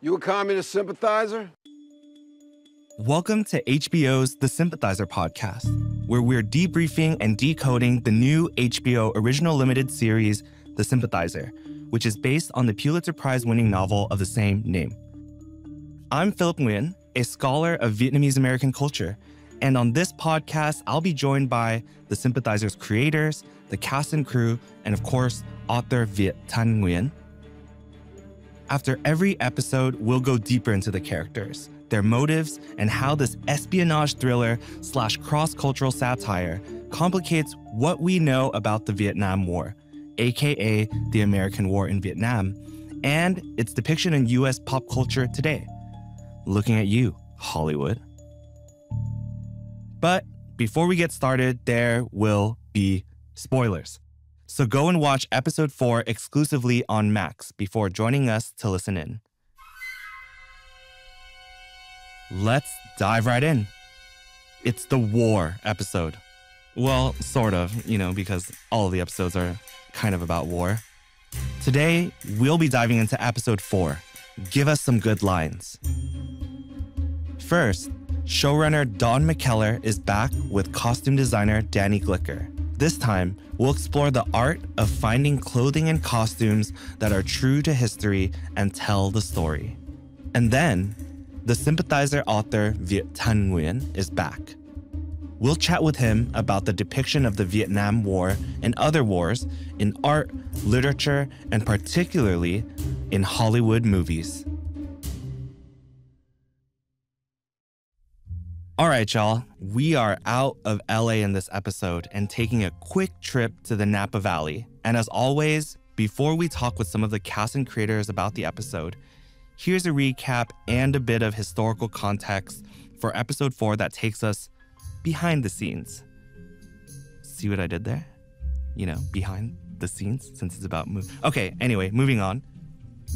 You a communist sympathizer? Welcome to HBO's The Sympathizer podcast, where we're debriefing and decoding the new HBO original limited series, The Sympathizer, which is based on the Pulitzer Prize-winning novel of the same name. I'm Philip Nguyen, a scholar of Vietnamese American culture, and on this podcast, I'll be joined by The Sympathizer's creators, the cast and crew, and of course, author Viet Thanh Nguyen. After every episode, we'll go deeper into the characters, their motives, and how this espionage thriller / cross-cultural satire complicates what we know about the Vietnam War, aka the American War in Vietnam, and its depiction in US pop culture today. Looking at you, Hollywood. But before we get started, there will be spoilers. So go and watch episode 4 exclusively on Max before joining us to listen in. Let's dive right in. It's the war episode. Well, sort of, because all of the episodes are kind of about war. Today, we'll be diving into episode 4. Give us some good lines. First, showrunner Don McKellar is back with costume designer Danny Glicker. This time, we'll explore the art of finding clothing and costumes that are true to history and tell the story. And then, the Sympathizer author Viet Thanh Nguyen is back. We'll chat with him about the depiction of the Vietnam War and other wars in art, literature, and particularly in Hollywood movies. All right, y'all, we are out of LA in this episode and taking a quick trip to the Napa Valley. And as always, before we talk with some of the cast and creators about the episode, here's a recap and a bit of historical context for episode 4 that takes us behind the scenes. See what I did there? Behind the scenes, since it's about Okay, anyway, moving on.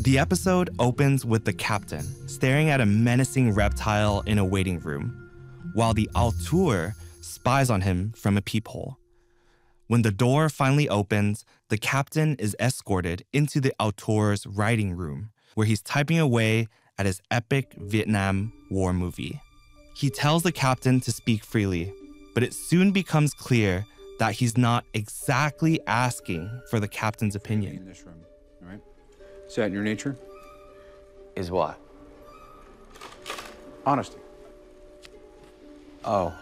The episode opens with the captain staring at a menacing reptile in a waiting room, while the auteur spies on him from a peephole. When the door finally opens, the captain is escorted into the auteur's writing room, where he's typing away at his epic Vietnam War movie. He tells the captain to speak freely, but it soon becomes clear that he's not exactly asking for the captain's opinion. In this room, all right? Is that in your nature? Is what? Honesty. Oh,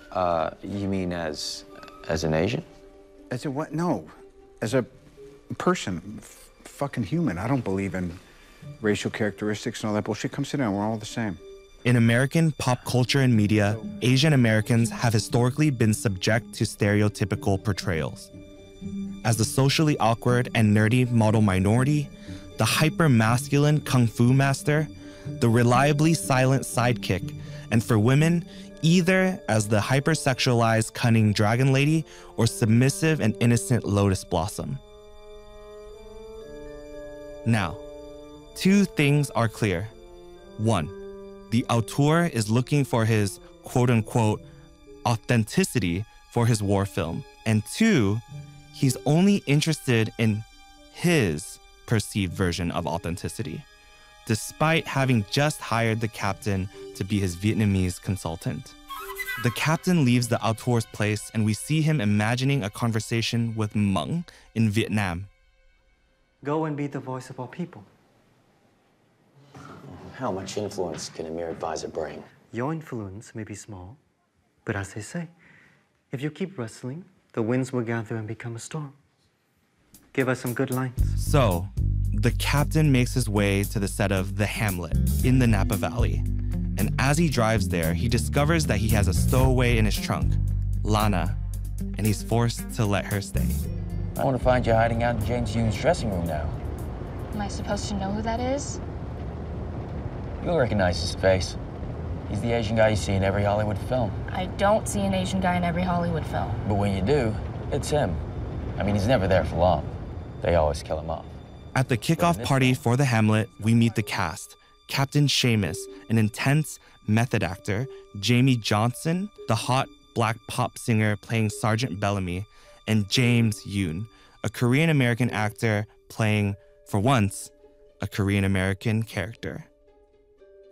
you mean as an Asian? As a what? No. As a person, fucking human. I don't believe in racial characteristics and all that bullshit. Come sit down, we're all the same. In American pop culture and media, Asian Americans have historically been subject to stereotypical portrayals. As the socially awkward and nerdy model minority, the hyper-masculine kung fu master, the reliably silent sidekick, and for women, either as the hypersexualized cunning dragon lady or submissive and innocent lotus blossom. Now, 2 things are clear. 1, the auteur is looking for his quote-unquote authenticity for his war film. And 2, he's only interested in his perceived version of authenticity, despite having just hired the captain to be his Vietnamese consultant. The captain leaves the auteur's place and we see him imagining a conversation with Mung in Vietnam. Go and be the voice of our people. How much influence can a mere advisor bring? Your influence may be small, but as they say, if you keep wrestling, the winds will gather and become a storm. Give us some good lines. So, the captain makes his way to the set of The Hamlet in the Napa Valley. And as he drives there, he discovers that he has a stowaway in his trunk, Lana, and he's forced to let her stay. I want to find you hiding out in James Yoon's dressing room now. Am I supposed to know who that is? You'll recognize his face. He's the Asian guy you see in every Hollywood film. I don't see an Asian guy in every Hollywood film. But when you do, it's him. I mean, he's never there for long. They always kill him off. At the kickoff party for The Hamlet, we meet the cast. Captain Seamus, an intense method actor, Jamie Johnson, the hot black pop singer playing Sergeant Bellamy, and James Yoon, a Korean-American actor playing, for once, a Korean-American character.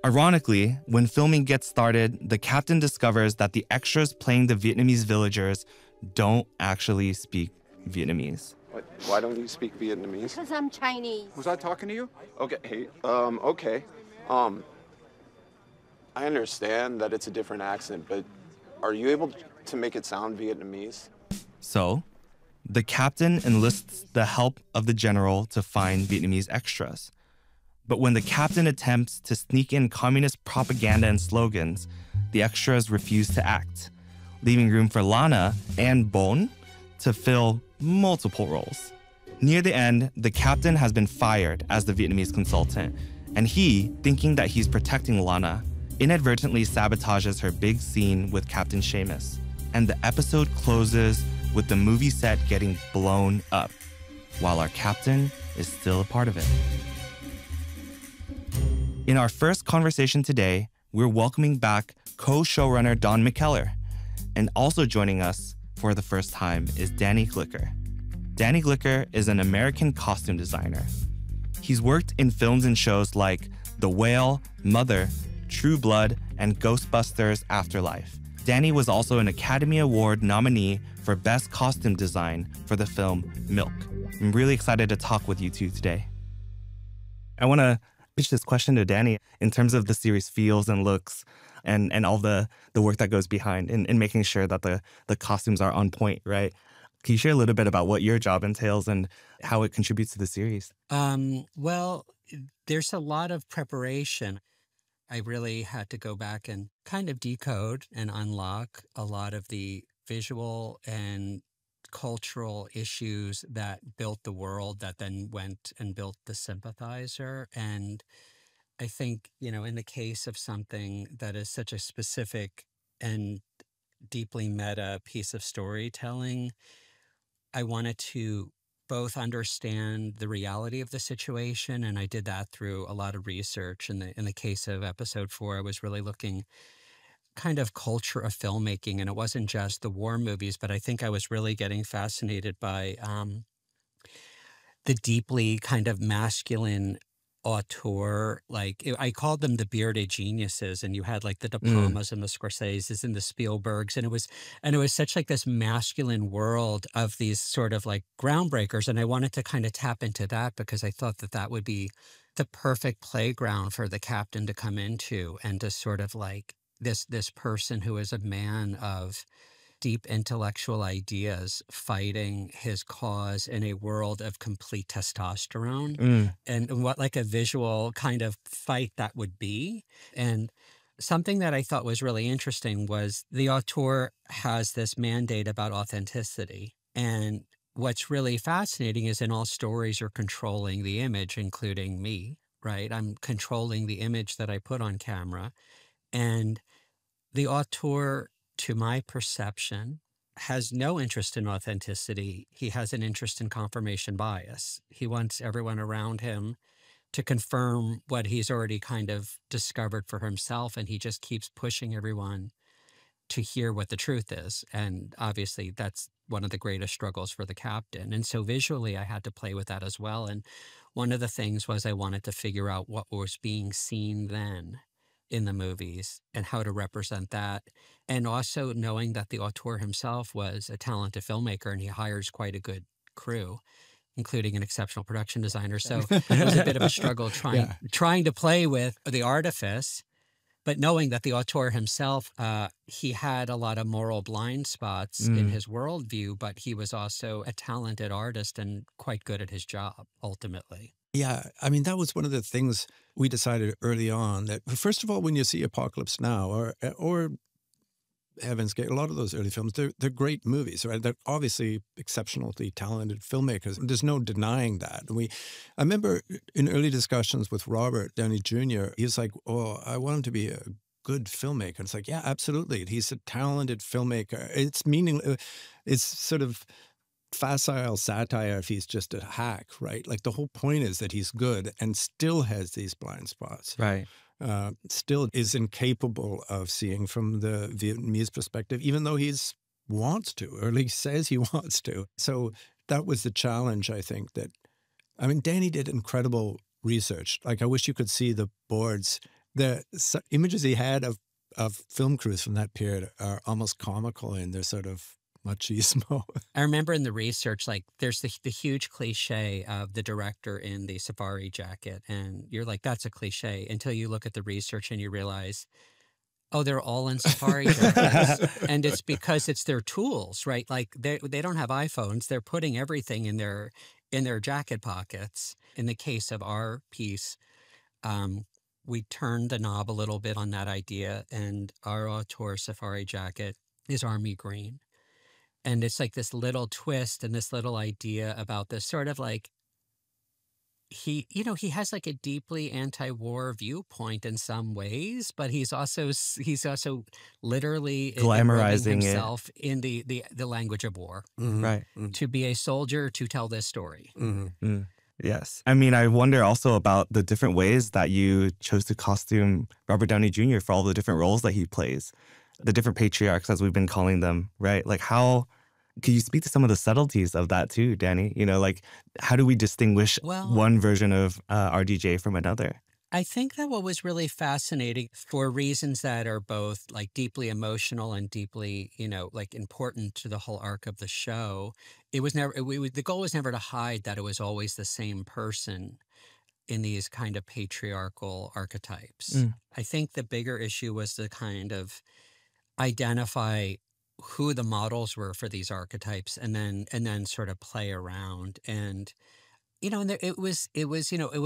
Ironically, when filming gets started, the captain discovers that the extras playing the Vietnamese villagers don't actually speak Vietnamese. Why don't you speak Vietnamese? Because I'm Chinese. Was I talking to you? Okay, okay. I understand that it's a different accent, but are you able to make it sound Vietnamese? So, the captain enlists the help of the general to find Vietnamese extras. But when the captain attempts to sneak in communist propaganda and slogans, the extras refuse to act, leaving room for Lana and Bon to fill multiple roles. Near the end, the captain has been fired as the Vietnamese consultant, and he, thinking that he's protecting Lana, inadvertently sabotages her big scene with Captain Seamus. And the episode closes with the movie set getting blown up, while our captain is still a part of it. In our first conversation today, we're welcoming back co-showrunner Don McKellar. And also joining us for the first time is Danny Glicker. Danny Glicker is an American costume designer. He's worked in films and shows like The Whale, Mother, True Blood, and Ghostbusters Afterlife. Danny was also an Academy Award nominee for Best Costume Design for the film Milk. I'm really excited to talk with you two today. I want to pitch this question to Danny in terms of the series feels and looks and all the work that goes behind in making sure that the costumes are on point, right? Can you share a little bit about what your job entails and how it contributes to the series? Well, there's a lot of preparation. I really had to go back and kind of decode and unlock a lot of the visual and cultural issues that built the world that then went and built the Sympathizer. And I think, in the case of something that is such a specific and deeply meta piece of storytelling, I wanted to both understand the reality of the situation, and I did that through a lot of research. In the case of episode 4, I was really looking kind of culture of filmmaking, and it wasn't just the war movies, but I think I was really getting fascinated by the deeply kind of masculine auteur, I called them the bearded geniuses, and you had like the De Palmas and the Scorseses and the Spielbergs, and it was such like this masculine world of these sort of like groundbreakers, and I wanted to kind of tap into that because I thought that would be the perfect playground for the captain to come into and to sort of like this person who is a man of deep intellectual ideas fighting his cause in a world of complete testosterone and what like a visual kind of fight that would be. And something that I thought was really interesting was the auteur has this mandate about authenticity. And what's really fascinating is in all stories you're controlling the image, including me, right? I'm controlling the image that I put on camera. And the auteur, to my perception, has no interest in authenticity. He has an interest in confirmation bias. He wants everyone around him to confirm what he's already kind of discovered for himself, and he just keeps pushing everyone to hear what the truth is. And obviously, that's one of the greatest struggles for the captain. And so visually, I had to play with that as well. And one of the things was I wanted to figure out what was being seen then in the movies and how to represent that. And also knowing that the auteur himself was a talented filmmaker and he hires quite a good crew, including an exceptional production designer. So it was a bit of a struggle trying to play with the artifice, but knowing that the auteur himself, he had a lot of moral blind spots in his worldview, but he was also a talented artist and quite good at his job, ultimately. Yeah, I mean, that was one of the things we decided early on that, first of all, when you see Apocalypse Now or Heaven's Gate, a lot of those early films, they're great movies, right? They're obviously exceptionally talented filmmakers. There's no denying that. I remember in early discussions with Robert Downey Jr., he was like, "Oh, I want him to be a good filmmaker." And it's like, yeah, absolutely. He's a talented filmmaker. It's sort of facile satire if he's just a hack, right? Like the whole point is that he's good and still has these blind spots. Right. Still is incapable of seeing from the Vietnamese perspective, even though he's wants to, or at least says he wants to. So that was the challenge, I think, Danny did incredible research. Like, I wish you could see the boards the images he had of film crews from that period are almost comical in their sort of machismo. I remember in the research, like there's the huge cliche of the director in the safari jacket. And you're like, that's a cliche until you look at the research and you realize, oh, they're all in safari jackets. And it's because it's their tools, right? Like they don't have iPhones. They're putting everything in their jacket pockets. In the case of our piece, we turned the knob a little bit on that idea, and our auteur safari jacket is army green. And it's like this little twist and this little idea about this sort of like, he has like a deeply anti-war viewpoint in some ways, but he's also literally glamorizing himself in the language of war. Mm-hmm. Right. Mm-hmm. To be a soldier, to tell this story. Mm-hmm. Yes. I mean, I wonder also about the different ways that you chose to costume Robert Downey Jr. for all the different roles that he plays, the different patriarchs, as we've been calling them, right? Like how, could you speak to some of the subtleties of that too, Danny? You know, like how do we distinguish one version of RDJ from another? I think that what was really fascinating, for reasons that are both like deeply emotional and deeply, like important to the whole arc of the show, it was never, the goal was never to hide that it was always the same person in these kind of patriarchal archetypes. I think the bigger issue was to kind of identify who the models were for these archetypes and then sort of play around. And and it was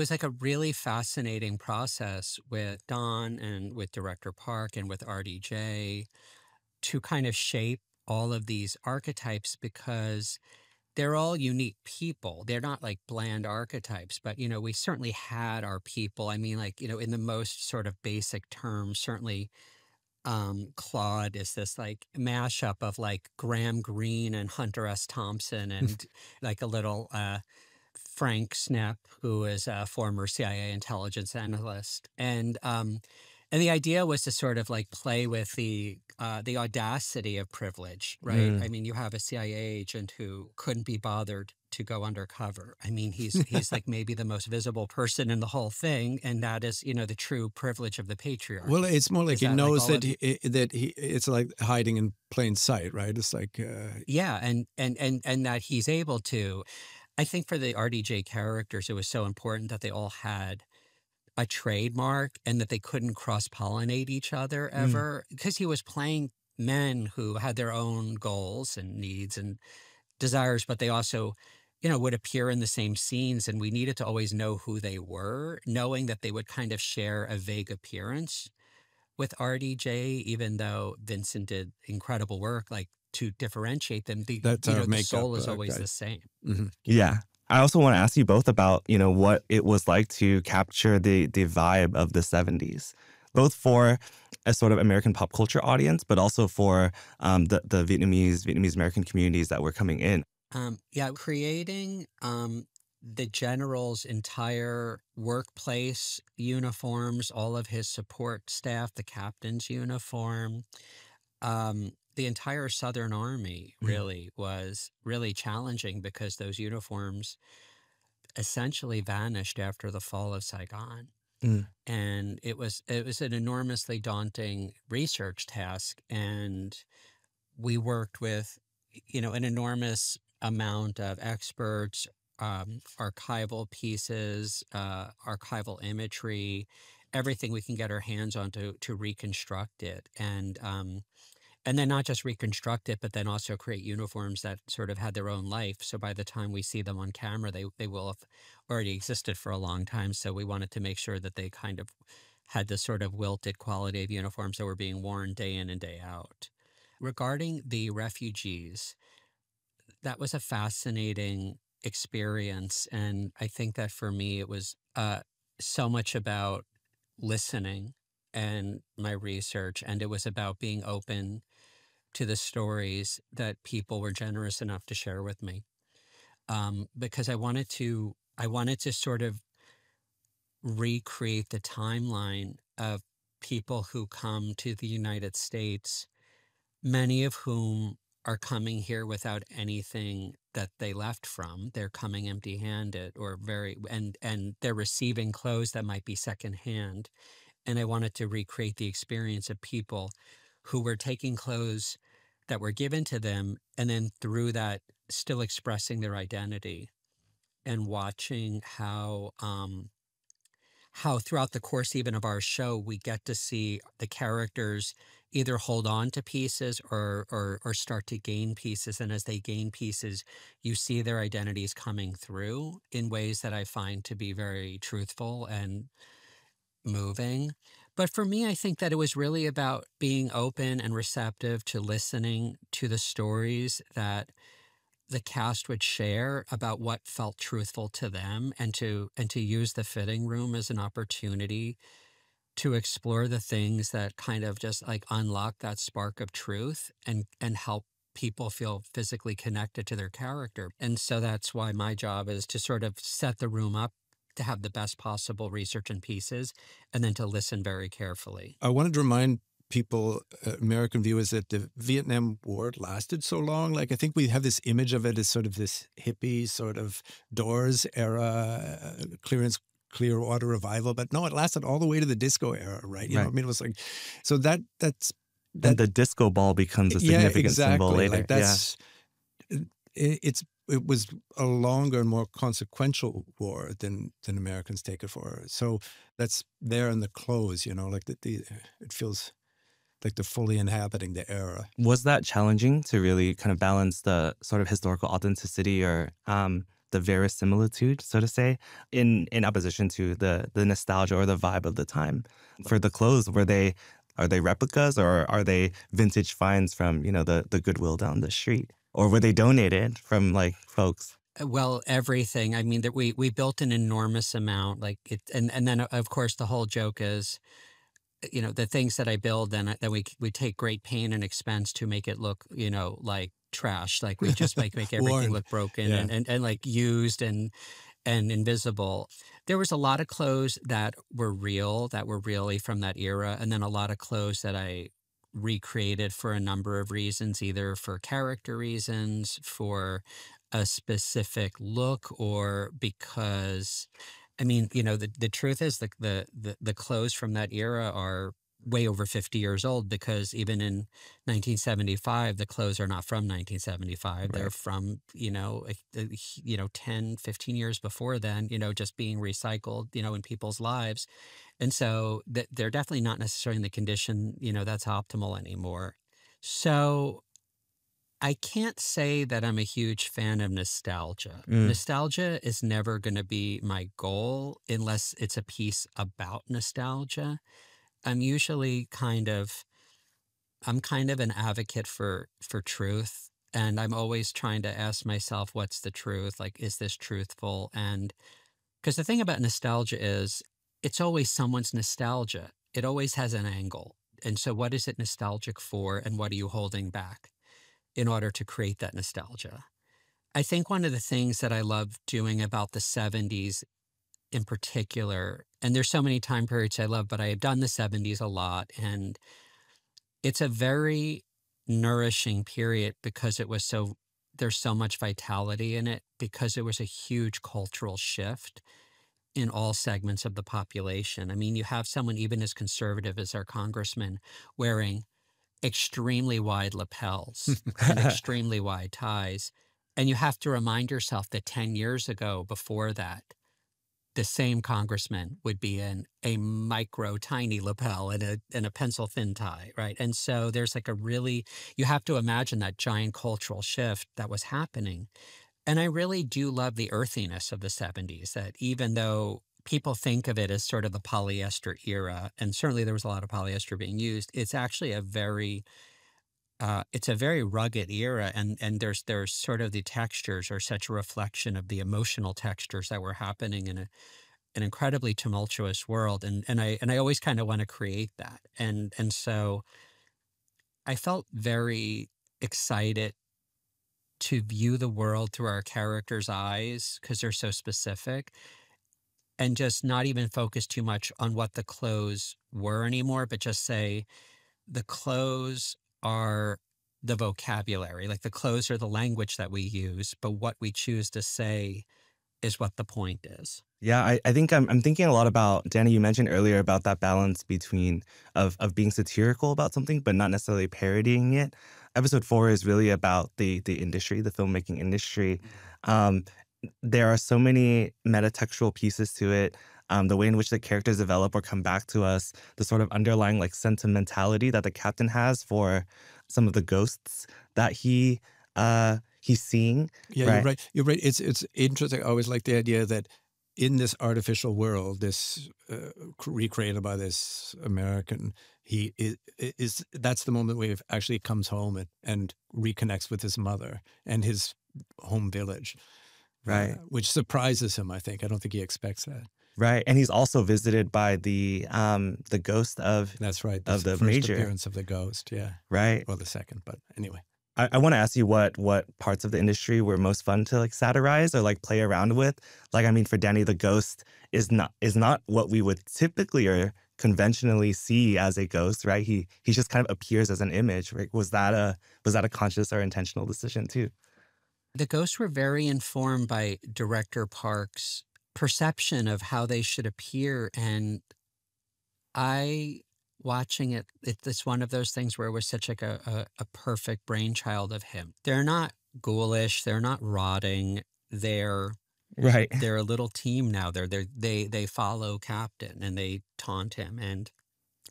like a really fascinating process with Don and with director Park and with RDJ to kind of shape all of these archetypes, because they're all unique people. They're not like bland archetypes, but, we certainly had our people. I mean, like, in the most sort of basic terms, certainly Claude is this like mashup of like Graham Greene and Hunter S. Thompson and like a little Frank Snap, who is a former CIA intelligence analyst. And the idea was to sort of like play with the audacity of privilege, right? I mean, you have a CIA agent who couldn't be bothered to go undercover. I mean, he's like maybe the most visible person in the whole thing, and that is, the true privilege of the patriarch. Well, it's more like he knows like that it's like hiding in plain sight, right? It's like yeah, and that he's able to. I think for the RDJ characters, it was so important that they all had a trademark and that they couldn't cross-pollinate each other ever, because he was playing men who had their own goals and needs and desires, but they also, would appear in the same scenes, and we needed to always know who they were, knowing that they would kind of share a vague appearance with RDJ, even though Vincent did incredible work, like to differentiate them. The soul is always the same. Mm-hmm. Yeah. I also want to ask you both about, what it was like to capture the vibe of the 70s, both for a sort of American pop culture audience, but also for the Vietnamese American communities that were coming in. Creating the general's entire workplace uniforms, all of his support staff, the captain's uniform, the entire Southern Army really was really challenging, because those uniforms essentially vanished after the fall of Saigon. And it was an enormously daunting research task. And we worked with, an enormous amount of experts, archival pieces, archival imagery, everything we can get our hands on to reconstruct it. And then not just reconstruct it, but then also create uniforms that sort of had their own life. So by the time we see them on camera, they will have already existed for a long time. So we wanted to make sure that they kind of had this sort of wilted quality of uniforms that were being worn day in and day out. Regarding the refugees, that was a fascinating experience. And I think that for me, it was so much about listening and my research, and it was about being open to the stories that people were generous enough to share with me, because I wanted to sort of recreate the timeline of people who come to the United States, many of whom are coming here without anything that they left from. They're coming empty-handed, or and they're receiving clothes that might be secondhand. And I wanted to recreate the experience of people who were taking clothes that were given to them and then through that still expressing their identity, and watching how throughout the course even of our show, we get to see the characters either hold on to pieces or start to gain pieces. And as they gain pieces, you see their identities coming through in ways that I find to be very truthful and moving. But for me, I think that it was really about being open and receptive to listening to the stories that the cast would share about what felt truthful to them, and to use the fitting room as an opportunity to explore the things that kind of just like unlock that spark of truth and help people feel physically connected to their character. And so that's why my job is to sort of set the room up to have the best possible research and pieces, and then to listen very carefully. I wanted to remind people, American viewers, that the Vietnam War lasted so long. Like, I think we have this image of it as sort of this hippie sort of Doors era, Clearwater revival, but no, it lasted all the way to the disco era, right? You know, I mean, it was like, so that's and the disco ball becomes a significant symbol later. Like that's it was a longer and more consequential war than Americans take it for. So that's there in the clothes, you know, like it feels like they're fully inhabiting the era. Was that challenging to really kind of balance the sort of historical authenticity or the verisimilitude, so to say, in opposition to the nostalgia or the vibe of the time? For the clothes, are they replicas, or are they vintage finds from, you know, the Goodwill down the street? Or were they donated from like folks? Well, everything. I mean, that we built an enormous amount, like it, and then of course the whole joke is, you know, the things that I build, then we take great pain and expense to make it look, you know, like trash. Like we just make everything look broken and like used and invisible. There was a lot of clothes that were real, that were really from that era, and then a lot of clothes that I recreated for a number of reasons, either for character reasons, for a specific look, or because, I mean, you know, the truth is the clothes from that era are way over 50 years old, because even in 1975, the clothes are not from 1975. Right. They're from, 10, 15 years before then, you know, just being recycled, you know, in people's lives. And so they're definitely not necessarily in the condition, you know, that's optimal anymore. So I can't say that I'm a huge fan of nostalgia. Nostalgia is never going to be my goal unless it's a piece about nostalgia. I'm usually kind of an advocate for truth. And I'm always trying to ask myself, what's the truth? Like, is this truthful? And because the thing about nostalgia is it's always someone's nostalgia. It always has an angle. And so what is it nostalgic for? And what are you holding back in order to create that nostalgia? I think one of the things that I love doing about the 70s in particular, and there's so many time periods I love, but I have done the 70s a lot, and it's a very nourishing period because there's so much vitality in it, because it was a huge cultural shift in all segments of the population. I mean, you have someone even as conservative as our congressman wearing extremely wide lapels and extremely wide ties. And you have to remind yourself that 10 years ago, before that, the same congressman would be in a micro tiny lapel and a pencil thin tie, right? And so there's like you have to imagine that giant cultural shift that was happening. And I really do love the earthiness of the 70s, that even though people think of it as sort of the polyester era, and certainly there was a lot of polyester being used, it's actually a very rugged era, and there's sort of the textures are such a reflection of the emotional textures that were happening in an incredibly tumultuous world, and I always kind of want to create that, and so I felt very excited to view the world through our characters' eyes, because they're so specific, and just not even focus too much on what the clothes were anymore, but just say the clothes are the vocabulary, like the clothes are the language that we use, but what we choose to say is what the point is. Yeah, I think I'm thinking a lot about, Danny, you mentioned earlier about that balance between of being satirical about something, but not necessarily parodying it. Episode 4 is really about the industry, the filmmaking industry. There are so many metatextual pieces to it. The way in which the characters develop or come back to us, the sort of underlying like sentimentality that the captain has for some of the ghosts that he's seeing. Yeah, right? you're right. You're right. It's interesting. I always like the idea that in this artificial world, this recreated by this American, he is that's the moment where he actually comes home and reconnects with his mother and his home village, Right. which surprises him. I think. I don't think he expects that. Right, and he's also visited by the ghost of That's right. of the first major. appearance of the ghost. Yeah. Right. Well, the second, but anyway. I want to ask you what parts of the industry were most fun to like satirize or like play around with. Like, I mean, for Danny, the ghost is not what we would typically or conventionally see as a ghost, right? He just kind of appears as an image. Right? Was that a conscious or intentional decision too? The ghosts were very informed by director Park's perception of how they should appear, and watching it's one of those things where it was such like a perfect brainchild of him. They're not ghoulish, they're not rotting, they're Right. a little team now. They follow Captain and they taunt him and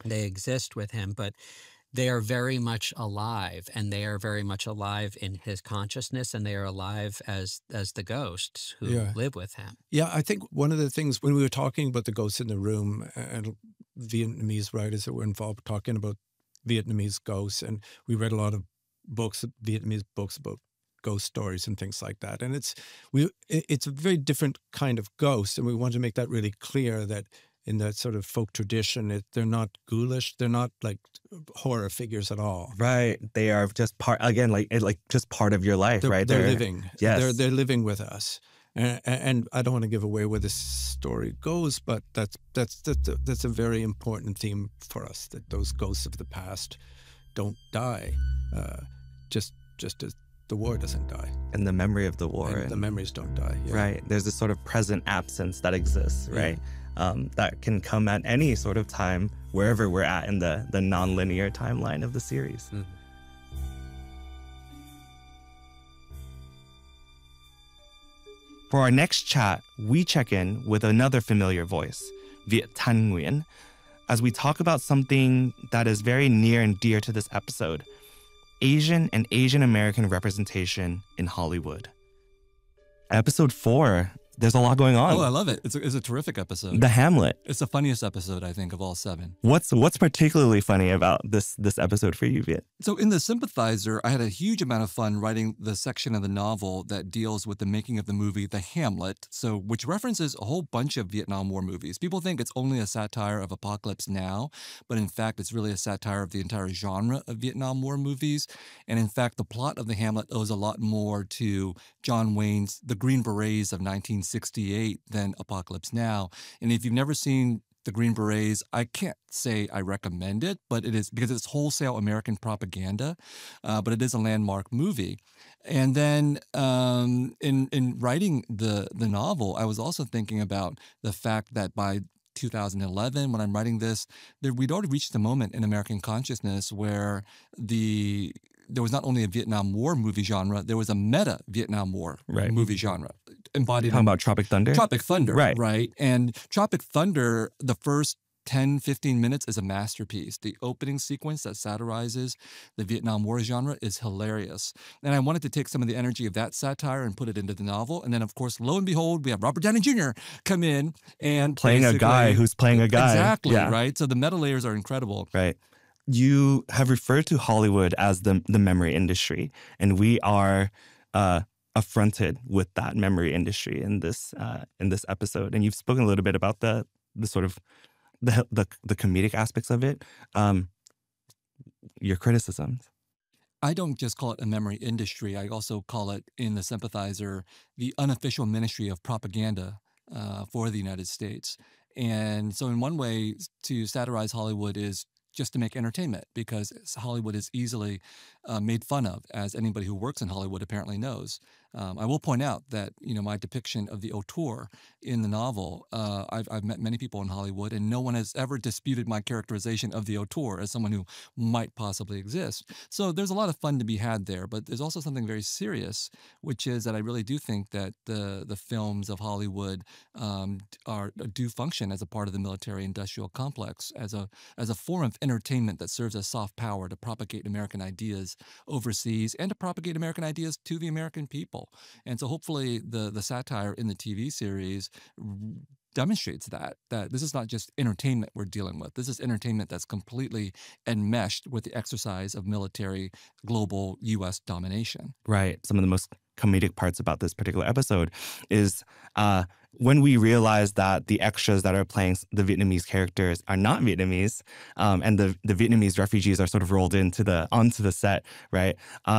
they exist with him, but they are very much alive, and they are very much alive in his consciousness, and they are alive as the ghosts who live with him. Yeah, I think one of the things when we were talking about the ghosts in the room and Vietnamese writers that were involved talking about Vietnamese ghosts, and we read a lot of books, Vietnamese books about ghost stories and things like that. And it's a very different kind of ghost, and we want to make that really clear that in that sort of folk tradition, they're not ghoulish, they're not like horror figures at all. Right. They are just part, again, like just part of your life, right? They're living. Yes. They're living with us. And I don't want to give away where this story goes, but that's a very important theme for us, that those ghosts of the past don't die, just as the war doesn't die. And the memory of the war. And the memories don't die. Yeah. Right. There's this sort of present absence that exists, right? That can come at any sort of time, wherever we're at in the non-linear timeline of the series. Mm-hmm. For our next chat, we check in with another familiar voice, Viet Thanh Nguyen, as we talk about something that is very near and dear to this episode: Asian and Asian American representation in Hollywood. Episode 4, there's a lot going on. Oh, I love it. It's a terrific episode. The Hamlet. It's the funniest episode, I think, of all 7. What's particularly funny about this episode for you, Viet? So in The Sympathizer, I had a huge amount of fun writing the section of the novel that deals with the making of the movie The Hamlet, which references a whole bunch of Vietnam War movies. People think it's only a satire of Apocalypse Now, but in fact, it's really a satire of the entire genre of Vietnam War movies. And in fact, the plot of The Hamlet owes a lot more to John Wayne's The Green Berets of 1968 than Apocalypse Now. And if you've never seen The Green Berets, I can't say I recommend it, but it is because it's wholesale American propaganda, but it is a landmark movie. And then in writing the novel, I was also thinking about the fact that by 2011, when I'm writing this, we'd already reached the moment in American consciousness where there was not only a Vietnam War movie genre, there was a meta Vietnam War movie genre. Embodied Talking about Tropic Thunder? Tropic Thunder, right. And Tropic Thunder, the first 10, 15 minutes is a masterpiece. The opening sequence that satirizes the Vietnam War genre is hilarious. And I wanted to take some of the energy of that satire and put it into the novel. And then, of course, lo and behold, we have Robert Downey Jr. come in and playing a guy who's playing a guy. Exactly, right? So the meta layers are incredible. Right. You have referred to Hollywood as the memory industry, and we are affronted with that memory industry in this episode. And you've spoken a little bit about the sort of the comedic aspects of it. Your criticisms. I don't just call it a memory industry. I also call it, in The Sympathizer, the unofficial ministry of propaganda for the United States. And so in one way, to satirize Hollywood is just to make entertainment, because Hollywood is easily made fun of, as anybody who works in Hollywood apparently knows. I will point out that, my depiction of the auteur in the novel, I've met many people in Hollywood, and no one has ever disputed my characterization of the auteur as someone who might possibly exist. So there's a lot of fun to be had there, but there's also something very serious, which is that I really do think that the films of Hollywood do function as a part of the military-industrial complex, as a form of entertainment that serves as soft power to propagate American ideas overseas and to propagate American ideas to the American people. And so hopefully the satire in the TV series demonstrates that this is not just entertainment we're dealing with. This is entertainment that's completely enmeshed with the exercise of military global U.S. domination. Right. Some of the most comedic parts about this particular episode is when we realize that the extras that are playing the Vietnamese characters are not Vietnamese, and the Vietnamese refugees are sort of rolled onto the set, right?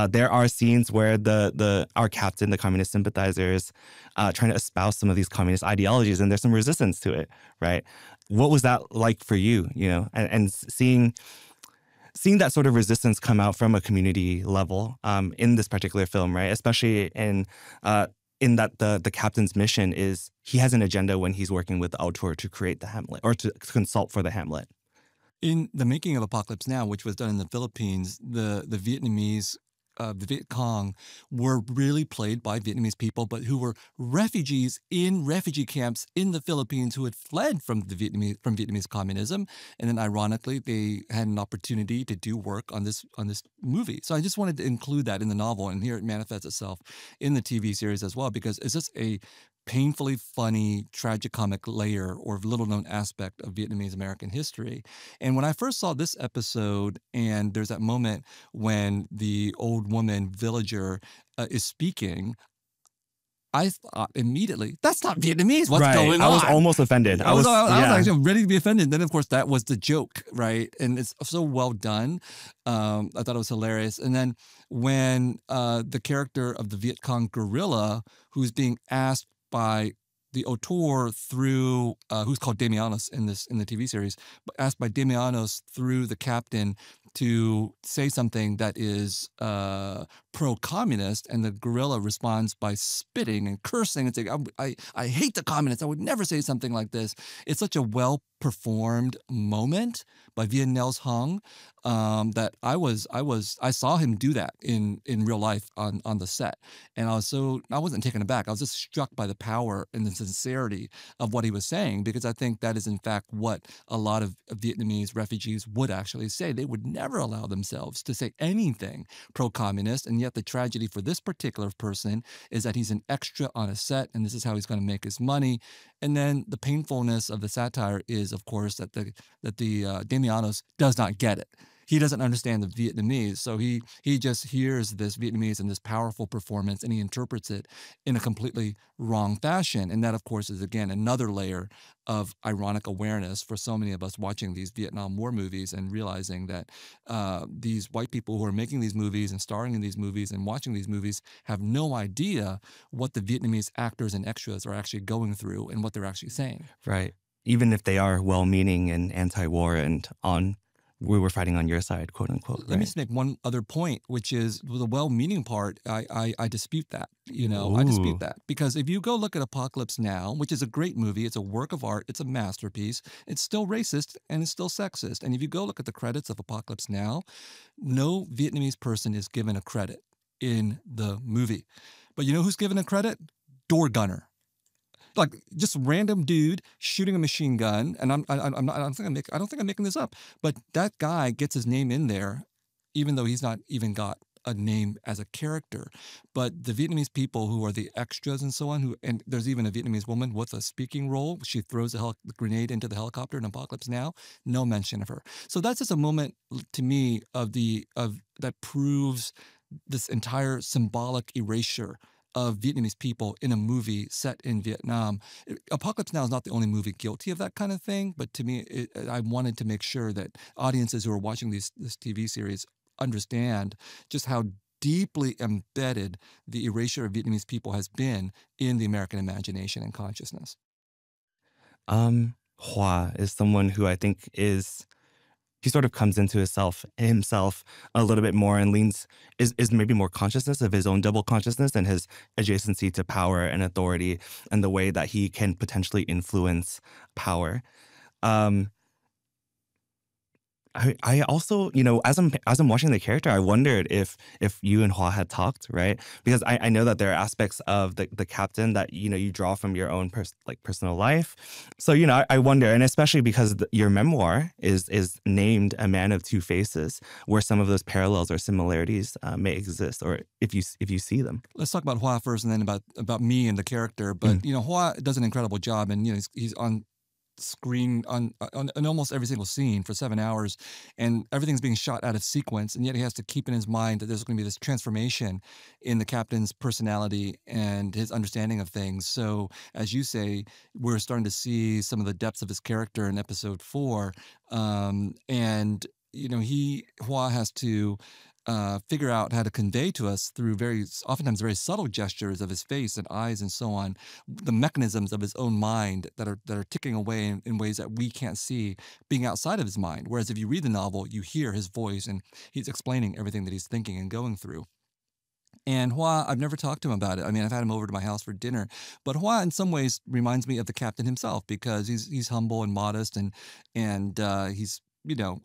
There are scenes where our captain, the communist sympathizer, is trying to espouse some of these communist ideologies, and there's some resistance to it, right? What was that like for you, and seeing that sort of resistance come out from a community level in this particular film, right? Especially in that the captain's mission is he has an agenda when he's working with the auteur to create the Hamlet or to consult for the Hamlet. In the making of Apocalypse Now, which was done in the Philippines, the Vietnamese, the Viet Cong, were really played by Vietnamese people, but who were refugees in refugee camps in the Philippines who had fled from Vietnamese communism, and then ironically they had an opportunity to do work on this movie. So I just wanted to include that in the novel, and here it manifests itself in the TV series as well, because it's just a painfully funny, tragicomic layer or little-known aspect of Vietnamese American history. And when I first saw this episode, and there's that moment when the old woman villager is speaking, I thought immediately, that's not Vietnamese. What's going on? I was almost offended. I was actually ready to be offended. Then, of course, that was the joke, right? And it's so well done. I thought it was hilarious. And then when the character of the Viet Cong guerrilla, who's being asked by the auteur through, who's called Damianos in the TV series, asked by Damianos through the captain to say something that is pro-communist, and the guerrilla responds by spitting and cursing and saying, I hate the communists. I would never say something like this. It's such a well-performed moment by Viet Nels Hong that I saw him do that in real life on the set. And I wasn't taken aback. I was just struck by the power and the sincerity of what he was saying, because I think that is in fact what a lot of Vietnamese refugees would actually say. They would never allow themselves to say anything pro-communist, and yet the tragedy for this particular person is that he's an extra on a set, and this is how he's going to make his money. And then the painfulness of the satire is, of course, that the Damianos does not get it. He doesn't understand the Vietnamese, so he just hears this Vietnamese and this powerful performance, and he interprets it in a completely wrong fashion. And that, of course, is, again, another layer of ironic awareness for so many of us watching these Vietnam War movies and realizing that these white people who are making these movies and starring in these movies and watching these movies have no idea what the Vietnamese actors and extras are actually going through and what they're actually saying. Right. Even if they are well-meaning and anti-war and we were fighting on your side, quote unquote. Let me just make one other point, which is the well-meaning part. I dispute that. I dispute that, because if you go look at Apocalypse Now, which is a great movie, it's a work of art, it's a masterpiece. It's still racist and it's still sexist. And if you go look at the credits of Apocalypse Now, no Vietnamese person is given a credit in the movie. But you know who's given a credit? Door gunner. Like just random dude shooting a machine gun, and I don't think I'm making this up, but that guy gets his name in there, even though he's not even got a name as a character. But the Vietnamese people who are the extras and so on, and there's even a Vietnamese woman with a speaking role. She throws the grenade into the helicopter in Apocalypse Now. No mention of her. So that's just a moment to me that proves this entire symbolic erasure of Vietnamese people in a movie set in Vietnam. Apocalypse Now is not the only movie guilty of that kind of thing, but to me, I wanted to make sure that audiences who are watching this TV series understand just how deeply embedded the erasure of Vietnamese people has been in the American imagination and consciousness. Hoa is someone who I think is he sort of comes into himself a little bit more and is maybe more consciousness of his own double consciousness and his adjacency to power and authority and the way that he can potentially influence power. I also, as I'm watching the character, I wondered if you and Hua had talked, right? Because I know that there are aspects of the captain that you draw from your own personal life. So I wonder, and especially because your memoir is named A Man of Two Faces, where some of those parallels or similarities may exist, or if you see them. Let's talk about Hua first, and then about me and the character. But Hua does an incredible job, and he's on screen on almost every single scene for 7 hours, and everything's being shot out of sequence, and yet he has to keep in his mind that there's going to be this transformation in the captain's personality and his understanding of things. So as you say, we're starting to see some of the depths of his character in episode 4, and Hua has to figure out how to convey to us through oftentimes very subtle gestures of his face and eyes and so on, the mechanisms of his own mind that are ticking away in ways that we can't see being outside of his mind. Whereas if you read the novel, you hear his voice and he's explaining everything that he's thinking and going through. And Hua, I've never talked to him about it. I mean, I've had him over to my house for dinner, but Hua in some ways reminds me of the captain himself because he's humble and modest and he's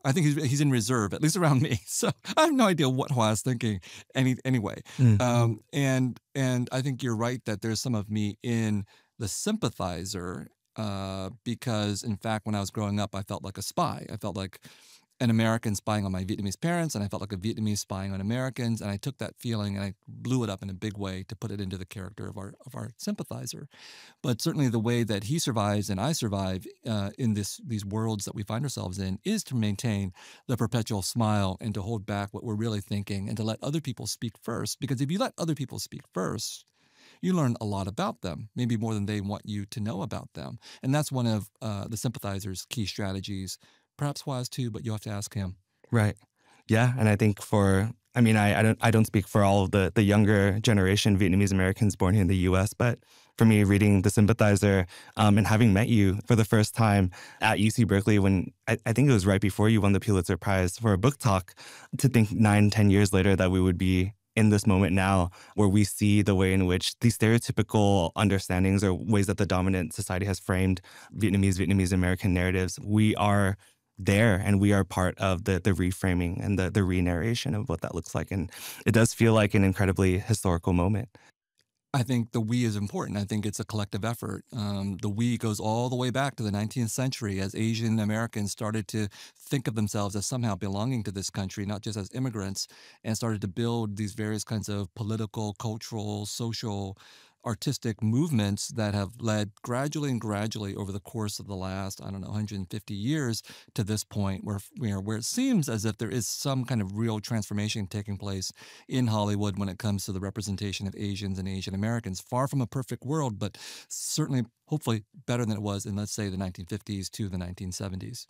I think he's in reserve, at least around me. So I have no idea what Hua is thinking anyway. And I think you're right that there's some of me in the Sympathizer because, in fact, when I was growing up, I felt like a spy. I felt like an American spying on my Vietnamese parents, and I felt like a Vietnamese spying on Americans, and I took that feeling and I blew it up in a big way to put it into the character of our Sympathizer. But certainly the way that he survives and I survive in these worlds that we find ourselves in is to maintain the perpetual smile and to hold back what we're really thinking and to let other people speak first. Because if you let other people speak first, you learn a lot about them, maybe more than they want you to know about them. And that's one of the Sympathizer's key strategies. Perhaps Hua's too, but you'll have to ask him. Right. Yeah. And I think I don't speak for all of the younger generation Vietnamese Americans born here in the U.S., but for me, reading The Sympathizer and having met you for the first time at UC Berkeley when I think it was right before you won the Pulitzer Prize for a book talk, to think 9-10 years later that we would be in this moment now where we see the way in which these stereotypical understandings or ways that the dominant society has framed Vietnamese American narratives, we are there and we are part of the reframing and the re-narration of what that looks like. And it does feel like an incredibly historical moment. I think the we is important. I think it's a collective effort. The we goes all the way back to the 19th century as Asian Americans started to think of themselves as somehow belonging to this country, not just as immigrants, and started to build these various kinds of political, cultural, social, artistic movements that have led gradually over the course of the last, 150 years to this point where it seems as if there is some kind of real transformation taking place in Hollywood when it comes to the representation of Asians and Asian Americans. Far from a perfect world, but certainly, hopefully, better than it was in, let's say, the 1950s to the 1970s.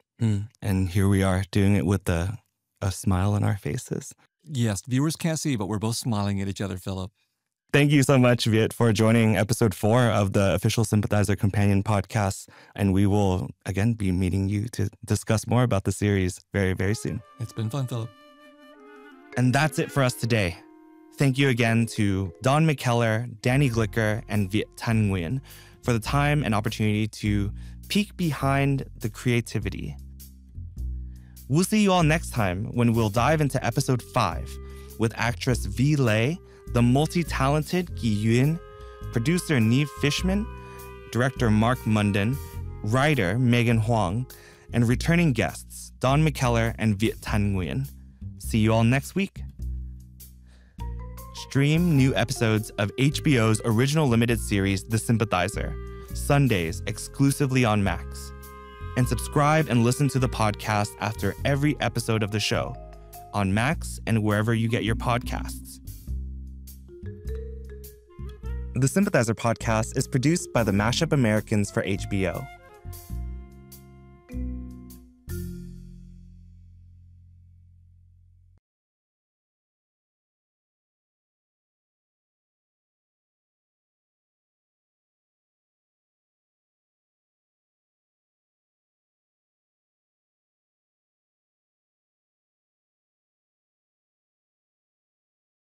And here we are doing it with a smile on our faces. Yes, viewers can't see, but we're both smiling at each other, Philip. Thank you so much, Viet, for joining episode 4 of the official Sympathizer Companion podcast. And we will, again, be meeting you to discuss more about the series very, very soon. It's been fun, Philip. And that's it for us today. Thank you again to Don McKellar, Danny Glicker, and Viet Thanh Nguyen for the time and opportunity to peek behind the creativity. We'll see you all next time when we'll dive into episode 5 with actress V. Lei, the multi-talented Gi Yuen, producer Neve Fishman, director Mark Munden, writer Megan Huang, and returning guests Don McKellar and Viet Thanh Nguyen. See you all next week. Stream new episodes of HBO's original limited series, The Sympathizer, Sundays exclusively on Max. And subscribe and listen to the podcast after every episode of the show on Max and wherever you get your podcasts. The Sympathizer podcast is produced by the Mashup Americans for HBO.